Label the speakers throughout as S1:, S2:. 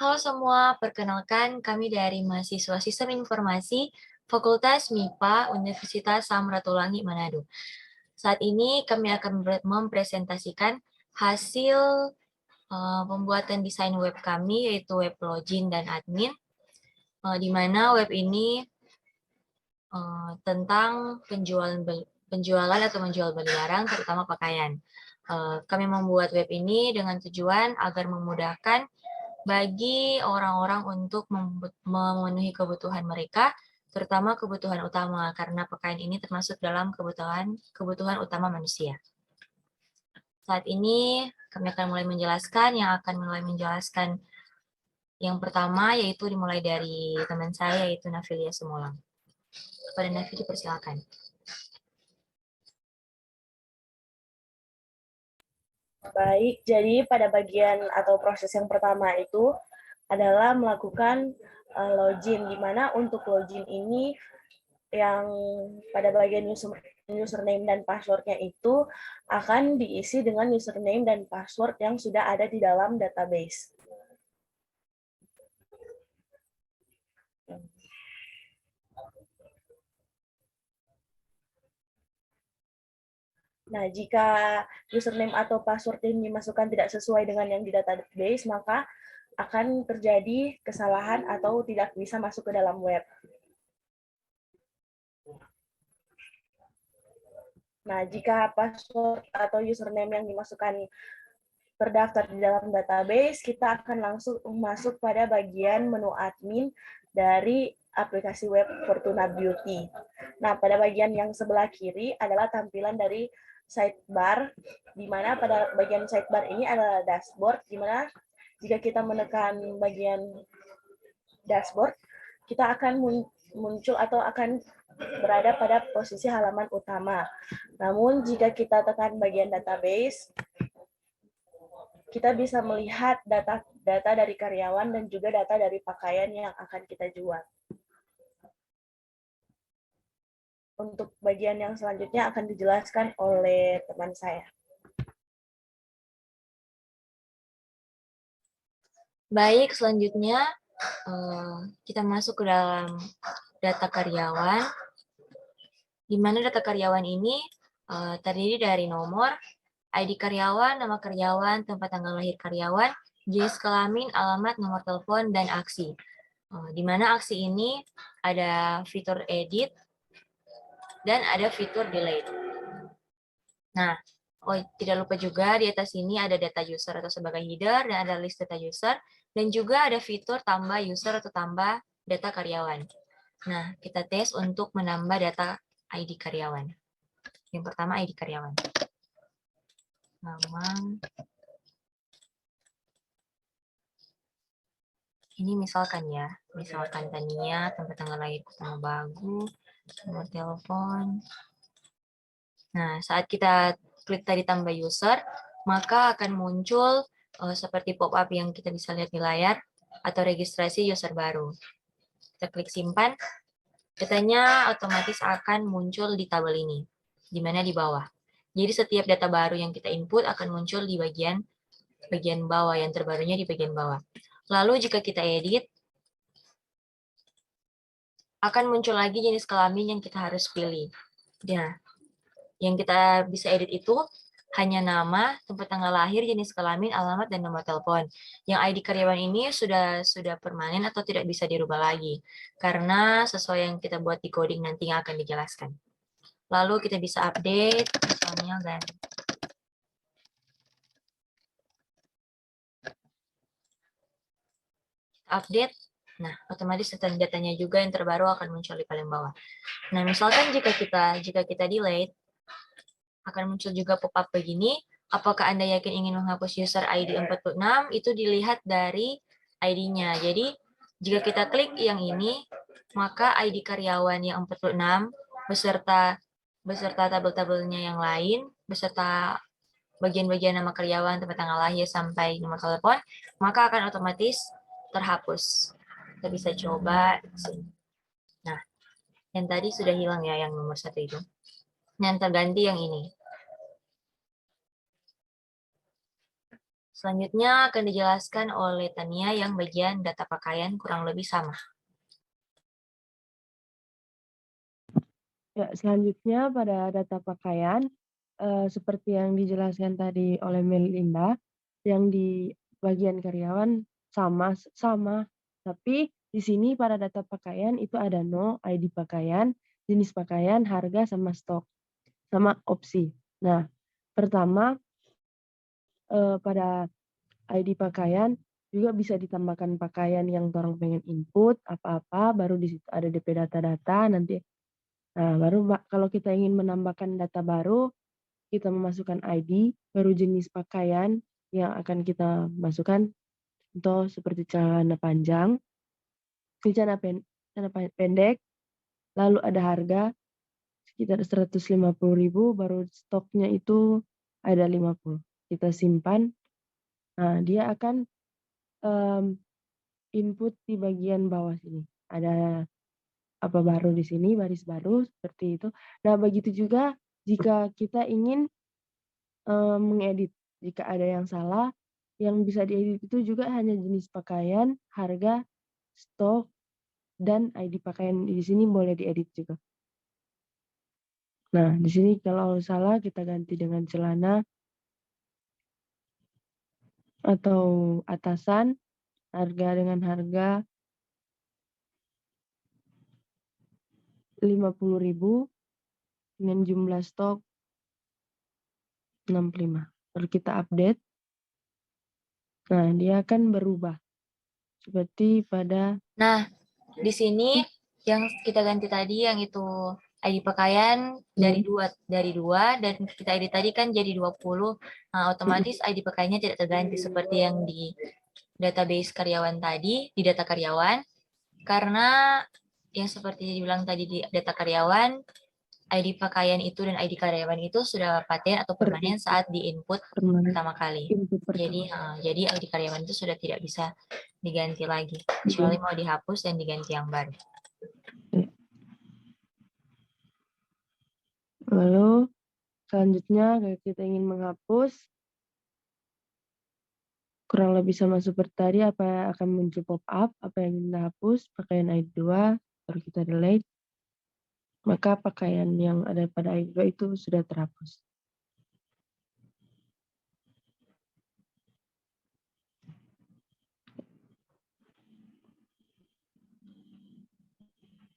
S1: Halo semua, perkenalkan kami dari mahasiswa Sistem Informasi Fakultas MIPA Universitas Samratulangi Manado. Saat ini kami akan mempresentasikan hasil pembuatan desain web kami, yaitu web login dan admin, di mana web ini tentang penjualan atau menjual beli barang, terutama pakaian. Kami membuat web ini dengan tujuan agar memudahkan bagi orang-orang untuk memenuhi kebutuhan mereka, terutama kebutuhan utama, karena pakaian ini termasuk dalam kebutuhan utama manusia. Saat ini kami akan mulai menjelaskan, yang pertama yaitu dimulai dari teman saya, yaitu Nafilia Sumulang. Kepada Nafi dipersilakan.
S2: Baik, jadi pada bagian atau proses yang pertama itu adalah melakukan login, di mana untuk login ini yang pada bagian username dan passwordnya itu akan diisi dengan username dan password yang sudah ada di dalam database. Nah, jika username atau password yang dimasukkan tidak sesuai dengan yang di database, maka akan terjadi kesalahan atau tidak bisa masuk ke dalam web. Nah, jika password atau username yang dimasukkan terdaftar di dalam database, kita akan langsung masuk pada bagian menu admin dari aplikasi web Fortuna Beauty. Nah, pada bagian yang sebelah kiri adalah tampilan dari sidebar, di mana pada bagian sidebar ini adalah dashboard, di mana jika kita menekan bagian dashboard, kita akan muncul atau akan berada pada posisi halaman utama. Namun, jika kita tekan bagian database, kita bisa melihat data dari karyawan dan juga data dari pakaian yang akan kita jual. Untuk bagian yang selanjutnya akan dijelaskan oleh teman saya.
S1: Baik, selanjutnya kita masuk ke dalam data karyawan, di mana data karyawan ini terdiri dari nomor, ID karyawan, nama karyawan, tempat tanggal lahir karyawan, jenis kelamin, alamat, nomor telepon, dan aksi. Di mana aksi ini ada fitur edit dan ada fitur delete. Nah, tidak lupa juga di atas ini ada data user atau sebagai header, dan ada list data user, dan juga ada fitur tambah user atau tambah data karyawan. Nah, kita tes untuk menambah data ID karyawan. Yang pertama ID karyawan. Nama. Ini misalkan ya, misalkan Tania, tempat tanggal lahir Kusuma Bagu, nomor telepon. Nah, saat kita klik tadi tambah user, maka akan muncul seperti pop-up yang kita bisa lihat di layar, atau registrasi user baru. Kita klik simpan, datanya otomatis akan muncul di tabel ini, di mana di bawah. Jadi setiap data baru yang kita input akan muncul di bagian bawah, yang terbarunya di bagian bawah. Lalu jika kita edit, akan muncul lagi jenis kelamin yang kita harus pilih. Nah, yang kita bisa edit itu hanya nama, tempat tanggal lahir, jenis kelamin, alamat, dan nomor telepon. Yang ID karyawan ini sudah permanen atau tidak bisa dirubah lagi, karena sesuai yang kita buat di coding nanti yang akan dijelaskan. Lalu kita bisa update, misalnya ganti. Update, nah otomatis datanya juga yang terbaru akan muncul di paling bawah. Nah, misalkan jika kita delete, akan muncul juga pop-up begini. Apakah Anda yakin ingin menghapus user ID 46? Itu dilihat dari ID-nya. Jadi, jika kita klik yang ini, maka ID karyawan yang 46 beserta tabel-tabelnya yang lain, beserta bagian-bagian nama karyawan, tempat tanggal lahir, sampai nomor telepon, maka akan otomatis terhapus. Kita bisa coba. Nah, yang tadi sudah hilang ya, yang nomor 1 itu. Yang terganti yang ini. Selanjutnya akan dijelaskan oleh Tania yang bagian data pakaian kurang lebih sama.
S3: Ya, selanjutnya pada data pakaian, seperti yang dijelaskan tadi oleh Melinda, yang di bagian karyawan sama, tapi di sini pada data pakaian itu ada ID pakaian, jenis pakaian, harga, sama stok, sama opsi. Nah, pertama pada ID pakaian juga bisa ditambahkan pakaian yang orang pengen input apa-apa, baru di situ ada DP data-data nanti. Nah, baru kalau kita ingin menambahkan data baru, kita memasukkan ID, baru jenis pakaian yang akan kita masukkan, contoh seperti celana panjang, celana pendek, lalu ada harga sekitar 150.000, baru stoknya itu ada 50. Kita simpan. Nah, dia akan input di bagian bawah sini. Ada apa baru di sini, baris baru seperti itu. Nah, begitu juga jika kita ingin mengedit. Jika ada yang salah, yang bisa diedit itu juga hanya jenis pakaian, harga, stok, dan ID pakaian di sini boleh diedit juga. Nah, di sini kalau salah kita ganti dengan celana atau atasan, harga dengan harga 50.000 dengan jumlah stok 65. Baru kita update. Nah, dia akan berubah seperti pada.
S1: Nah, di sini yang kita ganti tadi yang itu ID pakaian dari 2 dan kita edit tadi kan jadi 20. Nah, otomatis ID pakaiannya tidak terganti seperti yang di database karyawan tadi, di data karyawan. Karena yang seperti dibilang tadi di data karyawan, ID pakaian itu dan ID karyawan itu sudah paten atau permanen saat di-input pertama kali. Jadi ID karyawan itu sudah tidak bisa diganti lagi, kecuali mau dihapus dan diganti yang baru.
S3: Lalu selanjutnya kita ingin menghapus, kurang lebih sama seperti tadi, apa yang akan muncul pop up, apa yang ingin dihapus, pakaian ID 2, baru kita delete, maka pakaian yang ada pada ID 2 itu sudah terhapus.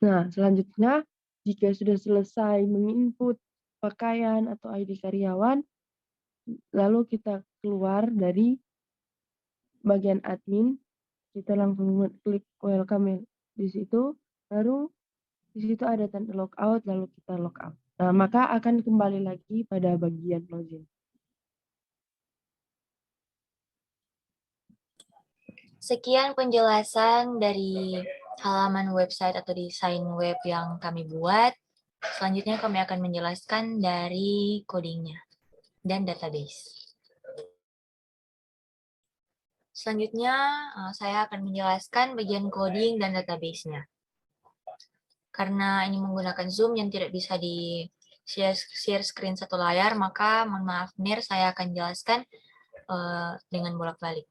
S3: Nah, selanjutnya jika sudah selesai menginput pakaian atau ID karyawan, lalu kita keluar dari bagian admin, kita langsung klik welcome di situ, baru di situ ada tanda logout, lalu kita logout. Nah, maka akan kembali lagi pada bagian login.
S1: Sekian penjelasan dari halaman website atau desain web yang kami buat. Selanjutnya kami akan menjelaskan dari codingnya dan database. Selanjutnya saya akan menjelaskan bagian coding dan database-nya. Karena ini menggunakan Zoom yang tidak bisa di share screen satu layar, maka mohon maaf Nir, saya akan jelaskan dengan bolak-balik.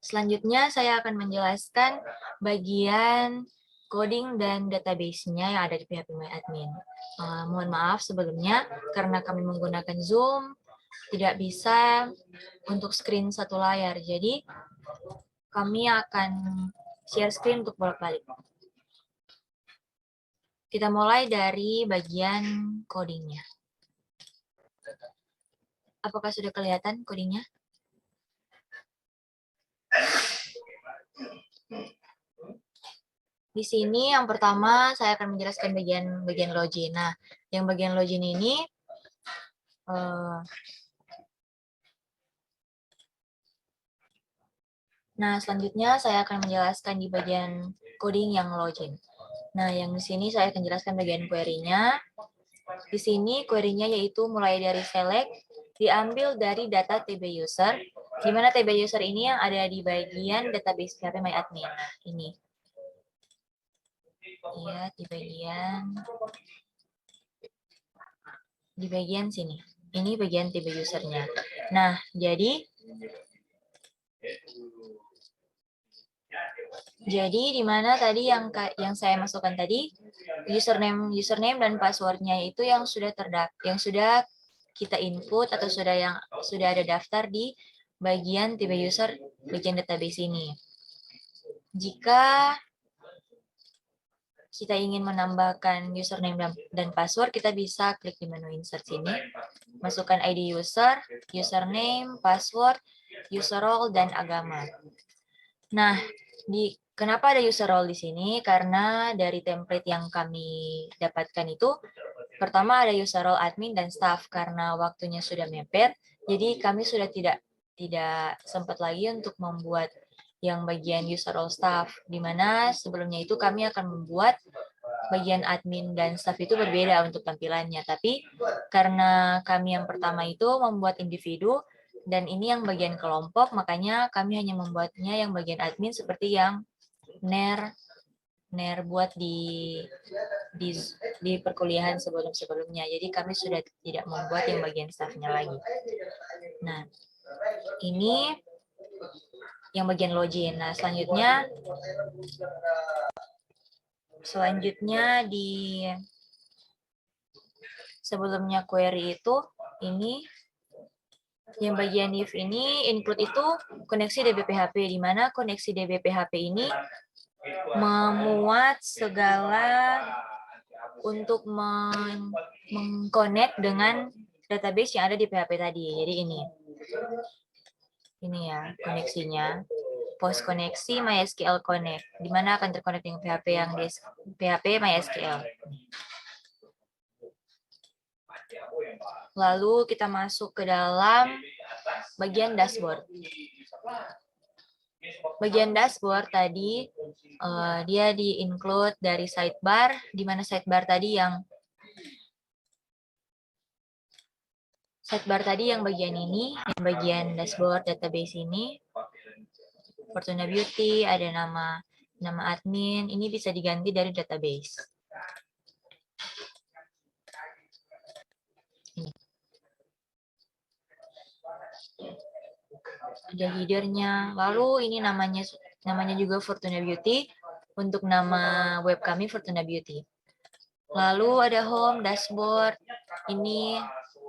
S1: Selanjutnya saya akan menjelaskan bagian coding dan database-nya yang ada di PHP MyAdmin. Mohon maaf sebelumnya, karena kami menggunakan Zoom, tidak bisa untuk screen satu layar. Jadi, kami akan share screen untuk bolak-balik. Kita mulai dari bagian codingnya. Apakah sudah kelihatan codingnya? Di sini yang pertama saya akan menjelaskan bagian login. Nah, yang bagian login ini nah, selanjutnya saya akan menjelaskan di bagian coding yang login. Nah, yang di sini saya akan jelaskan bagian query-nya. Di sini query-nya yaitu mulai dari select, diambil dari data TB user, di mana TB user ini yang ada di bagian database PHP MyAdmin. Nah, ini. Iya, di bagian di bagian sini. Ini bagian tipe usernya. Nah, jadi di mana tadi yang saya masukkan tadi username dan passwordnya itu yang sudah kita input atau sudah ada daftar di bagian tipe user bagian database ini. Jika kita ingin menambahkan username dan password, kita bisa klik di menu insert sini, masukkan ID user, username, password, user role, dan agama. Nah, kenapa ada user role di sini? Karena dari template yang kami dapatkan itu, pertama ada user role admin dan staff. Karena waktunya sudah mepet, jadi kami sudah tidak sempat lagi untuk membuat yang bagian user role staff, di mana sebelumnya itu kami akan membuat bagian admin dan staff itu berbeda untuk tampilannya. Tapi karena kami yang pertama itu membuat individu, dan ini yang bagian kelompok, makanya kami hanya membuatnya yang bagian admin seperti yang NER buat di perkuliahan sebelumnya. Jadi kami sudah tidak membuat yang bagian staff-nya lagi. Nah, ini yang bagian login. Nah, selanjutnya di sebelumnya query itu ini yang bagian if ini include itu koneksi DBPHP, di mana koneksi DBPHP ini memuat segala untuk mengconnect dengan database yang ada di PHP tadi. Jadi ini ya koneksinya. Post koneksi MySQL Connect, di mana akan terkonek dengan PHP yang di PHP MySQL. Lalu kita masuk ke dalam bagian dashboard. Bagian dashboard tadi dia di-include dari sidebar, di mana sidebar tadi yang bagian ini, yang bagian dashboard database ini. Fortuna Beauty, ada nama admin, ini bisa diganti dari database. Ini. Ada header-nya. Lalu ini namanya juga Fortuna Beauty. Untuk nama web kami Fortuna Beauty. Lalu ada home, dashboard. Ini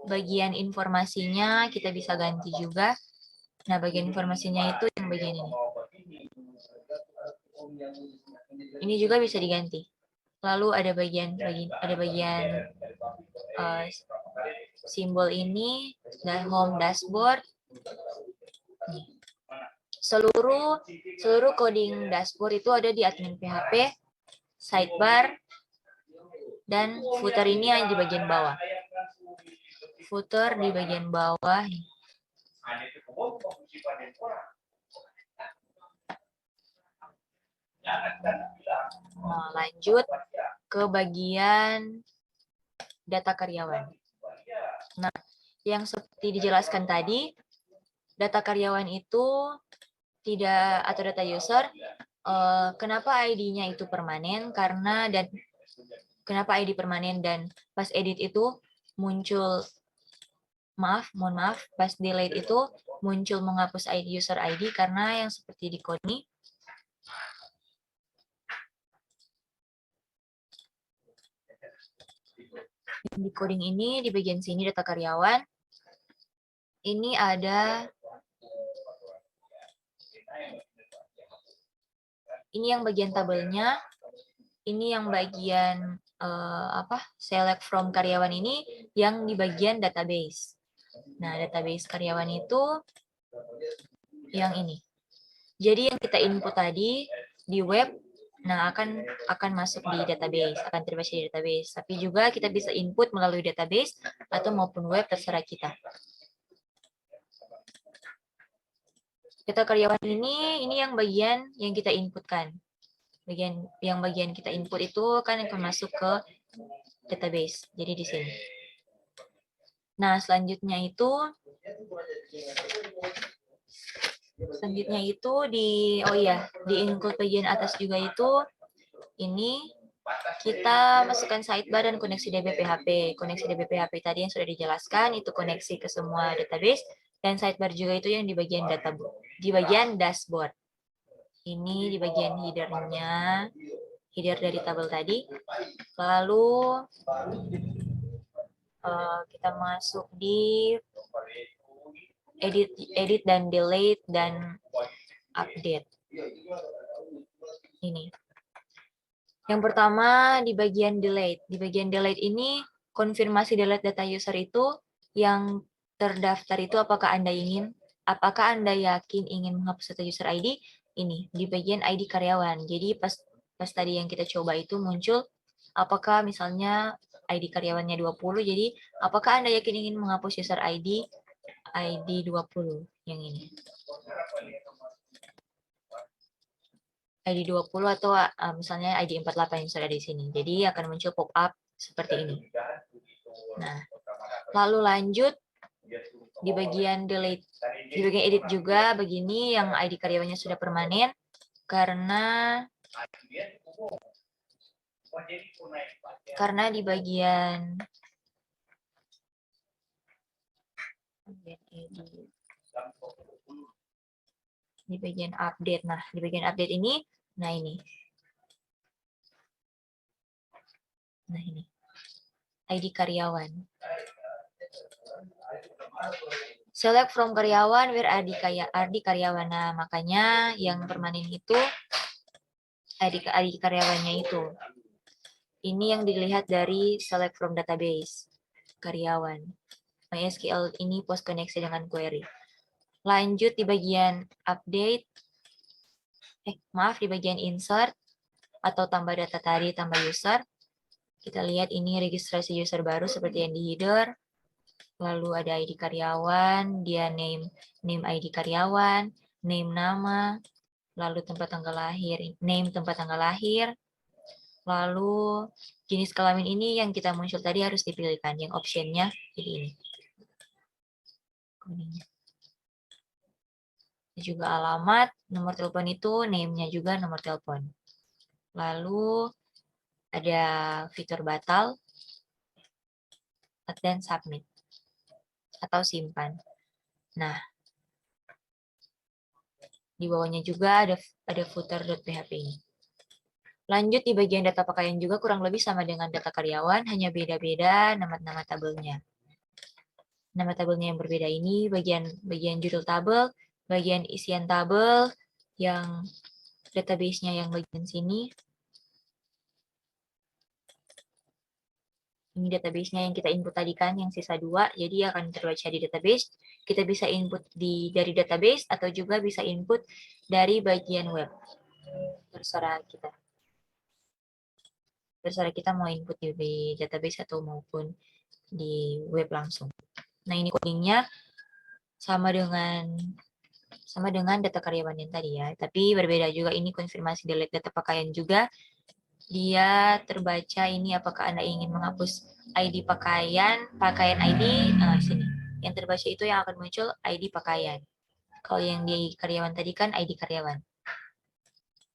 S1: bagian informasinya kita bisa ganti juga. Nah, bagian informasinya itu yang bagian ini. Ini juga bisa diganti. Lalu ada bagian simbol ini dan home dashboard. Seluruh coding dashboard itu ada di admin PHP, sidebar, dan footer ini ada di bagian bawah. Footer di bagian bawah. Nah, lanjut ke bagian data karyawan. Nah, yang seperti dijelaskan tadi, data karyawan itu atau data user, kenapa ID-nya itu permanen? Kenapa ID permanen dan pas edit itu muncul, mohon maaf, pas delete itu muncul menghapus user ID karena yang seperti di code ini. Di coding ini, di bagian sini data karyawan, ini ada, ini yang bagian tabelnya, ini yang bagian select from karyawan ini yang di bagian database. Nah, database karyawan itu yang ini. Jadi yang kita input tadi di web, nah akan masuk di database, akan terbaca di database. Tapi juga kita bisa input melalui database atau maupun web, terserah kita. Data karyawan ini yang bagian yang kita inputkan. Bagian kita input itu kan akan masuk ke database. Jadi di sini. Nah, selanjutnya itu di include bagian atas juga itu ini kita masukkan sidebar dan koneksi DB-PHP. Koneksi DB-PHP tadi yang sudah dijelaskan itu koneksi ke semua database, dan sidebar juga itu yang di bagian dashboard. Ini di bagian header-nya, header dari tabel tadi. Lalu kita masuk di edit dan delete dan update. Ini. Yang pertama di bagian delete. Di bagian delete ini konfirmasi delete data user itu yang terdaftar itu apakah Anda yakin ingin menghapus data user ID? Ini di bagian ID karyawan. Jadi pas tadi yang kita coba itu muncul apakah misalnya ID karyawannya 20, jadi apakah Anda yakin ingin menghapus user ID 20 yang ini. ID 20 atau misalnya ID 48 yang sudah di sini. Jadi akan muncul pop-up seperti ini. Nah, lalu lanjut di bagian delete. Di bagian edit juga begini yang ID karyawannya sudah permanen karena di bagian edit. Di bagian update. Nah, di bagian update ini, nah ini. Nah ini. ID karyawan. Select from karyawan where ID karyawan. Nah, makanya yang permanen itu ID karyawannya itu. Ini yang dilihat dari select from database karyawan. MySQL ini post koneksi dengan query. Lanjut di bagian update. Di bagian insert atau tambah data tadi, tambah user. Kita lihat ini registrasi user baru seperti yang di header. Lalu ada ID karyawan, dia name ID karyawan, name nama, lalu tempat tanggal lahir, name tempat tanggal lahir. Lalu jenis kelamin ini yang kita muncul tadi harus dipilihkan, yang optionnya jadi ini. Juga alamat, nomor telepon itu name-nya juga nomor telepon. Lalu ada fitur batal dan submit atau simpan. Nah, di bawahnya juga ada footer.php ini. Lanjut di bagian data pakaian juga kurang lebih sama dengan data karyawan, hanya beda-beda nama tabelnya. Nama tabelnya yang berbeda ini bagian judul tabel, bagian isian tabel, yang database-nya yang bagian sini. Ini database-nya yang kita input tadi kan, yang sisa 2, jadi akan terbaca di database. Kita bisa input dari database atau juga bisa input dari bagian web. Terserah kita. Terserah kita mau input di database atau maupun di web langsung. Nah, ini codingnya sama dengan data karyawan yang tadi ya, tapi berbeda juga. Ini konfirmasi delete data pakaian juga. Dia terbaca ini apakah Anda ingin menghapus ID pakaian ID, sini. Yang terbaca itu yang akan muncul ID pakaian. Kalau yang di karyawan tadi kan ID karyawan.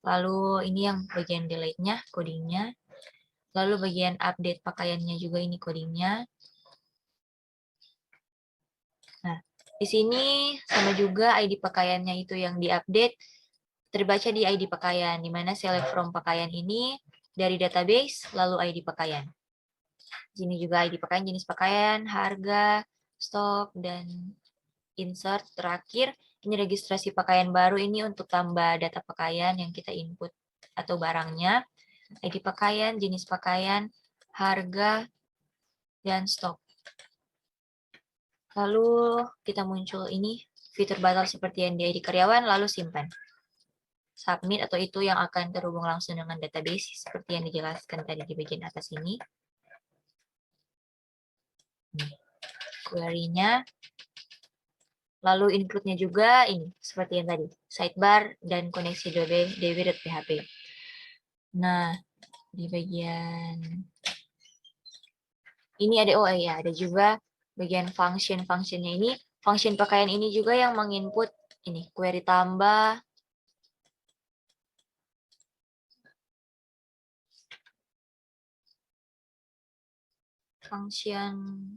S1: Lalu ini yang bagian delete-nya, codingnya. Lalu bagian update pakaiannya juga ini codingnya. Nah, di sini sama juga ID pakaiannya itu yang diupdate terbaca di ID pakaian, di mana select from pakaian ini dari database, lalu ID pakaian. Di sini juga ID pakaian, jenis pakaian, harga, stok, dan insert. Terakhir, ini registrasi pakaian baru ini untuk tambah data pakaian yang kita input atau barangnya. ID pakaian, jenis pakaian, harga, dan stok. Lalu kita muncul ini fitur batal seperti yang di ID karyawan, lalu simpan. Submit atau itu yang akan terhubung langsung dengan database seperti yang dijelaskan tadi di bagian atas ini. Query-nya. Lalu include-nya juga ini seperti yang tadi, sidebar dan koneksi db.php. Nah, di bagian ini ada juga bagian function-functionnya ini. Function pakaian ini juga yang menginput ini query tambah, function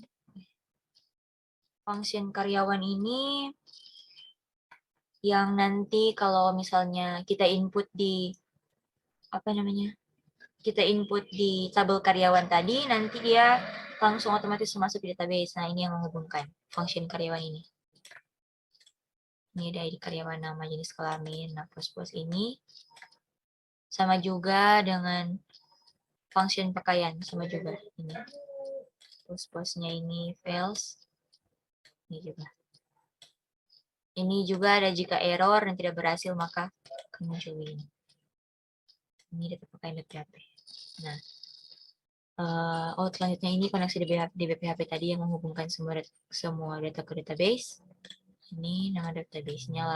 S1: karyawan ini yang nanti kalau misalnya kita input di kita input di tabel karyawan tadi, nanti dia langsung otomatis masuk di database. Nah, ini yang menghubungkan function karyawan ini. Ini ada ID karyawan, nama, jenis kelamin. Nah, pos-pos ini sama juga dengan function pakaian, sama juga ini. Pos-posnya ini files. Ini juga. Ini juga ada jika error dan tidak berhasil, maka akan muncul ini. Ini data pakaian.php. Nah, selanjutnya ini koneksi di BPHP tadi yang menghubungkan semua data ke database. Ini nama database-nya.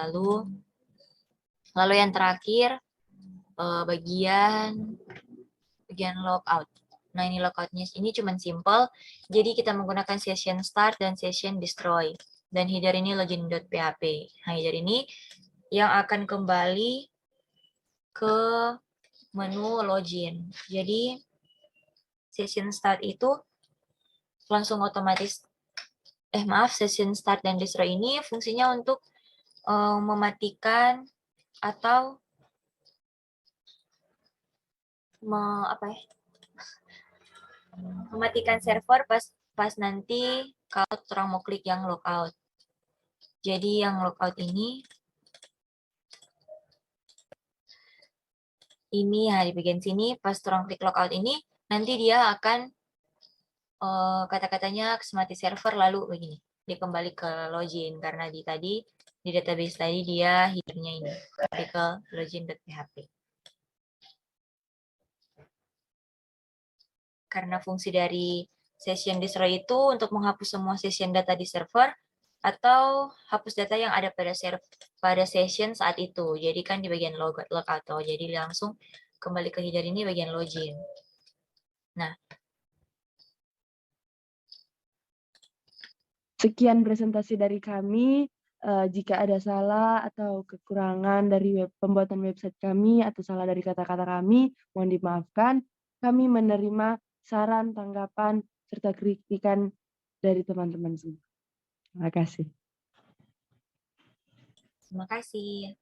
S1: Lalu yang terakhir bagian logout. Nah, ini logout-nya ini cuman simple. Jadi kita menggunakan session start dan session destroy. Dan header ini login.php. Nah, header ini yang akan kembali ke menu login. Jadi session start itu langsung otomatis session start dan destroy ini fungsinya untuk mematikan atau mematikan server pas nanti kalau orang mau klik yang logout. Jadi yang logout ini ya di bagian sini pas orang klik logout ini nanti dia akan kata-katanya mati server lalu begini dia kembali ke login karena di database tadi dia header-nya ini artikel login.php. Karena fungsi dari session destroy itu untuk menghapus semua session data di server atau hapus data yang ada pada session saat itu. Jadi kan di bagian logout. Jadi langsung kembali ke header ini bagian login. Nah,
S3: sekian presentasi dari kami. Jika ada salah atau kekurangan dari pembuatan website kami atau salah dari kata-kata kami, mohon dimaafkan. Kami menerima saran, tanggapan, serta kritikan dari teman-teman semua. Terima kasih.
S1: Terima kasih.